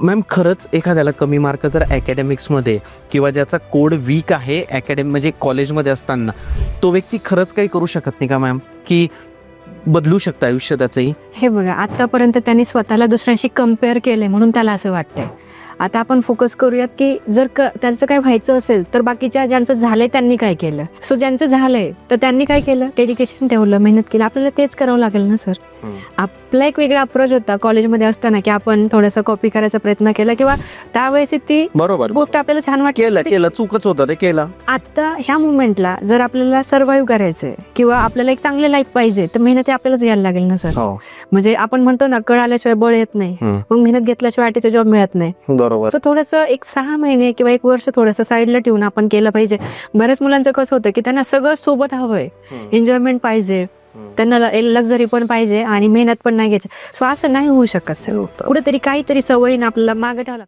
Ma'am खरंच एखाद्याला कमी मार्क जर अकॅडमिक्समध्ये किंवा ज्याचा कोड वीक आहे म्हणजे कॉलेजमध्ये असताना, तो व्यक्ती खरंच काही करू शकत नाही का मॅम, की बदलू शकतं आयुष्य त्याचंही? हे बघा, आतापर्यंत त्यांनी स्वतःला दुसऱ्यांशी कम्पेअर केलंय म्हणून त्याला असं वाटतंय. आता आपण फोकस करूयात की जर त्यांचं काय व्हायचं असेल तर बाकीच्या ज्यांचं झालंय त्यांनी काय केलं. सो ज्यांचं झालंय तर त्यांनी काय केलं, डेडिकेशन ठेवलं, मेहनत केली. आपल्याला तेच करावं लागेल ना सर. आपला एक वेगळा अप्रोच होता कॉलेजमध्ये असताना की आपण थोडंसं कॉपी करायचा प्रयत्न केला किंवा त्यावेळेस ती बरोबर गोष्ट आपल्याला छान वाटली. केलं चूकच होतं ते केलं. आता ह्या मुवमेंटला जर आपल्याला सर्व्हाइव्ह करायचंय किंवा आपल्याला एक चांगले लाईफ पाहिजे तर मेहनत आपल्यालाच घ्यायला लागेल ना सर. म्हणजे आपण म्हणतो ना, कळ आल्याशिवाय बळ येत नाही, मग मेहनत घेतल्याशिवाय आयटीचा जॉब मिळत नाही. बरोबर. सो थोडंसं एक 6 महिने किंवा 1 वर्ष थोडंसं साईडला ठेवून आपण केलं पाहिजे. बऱ्याच मुलांचं कसं होतं की त्यांना सगळं सोबत हवंय, एन्जॉयमेंट पाहिजे, त्यांना लक्झरी पण पाहिजे आणि मेहनत पण नाही घ्यायची. सो असं नाही होऊ शकत सर. कुठेतरी काहीतरी सवयीनं आपल्याला मागे ठेवायला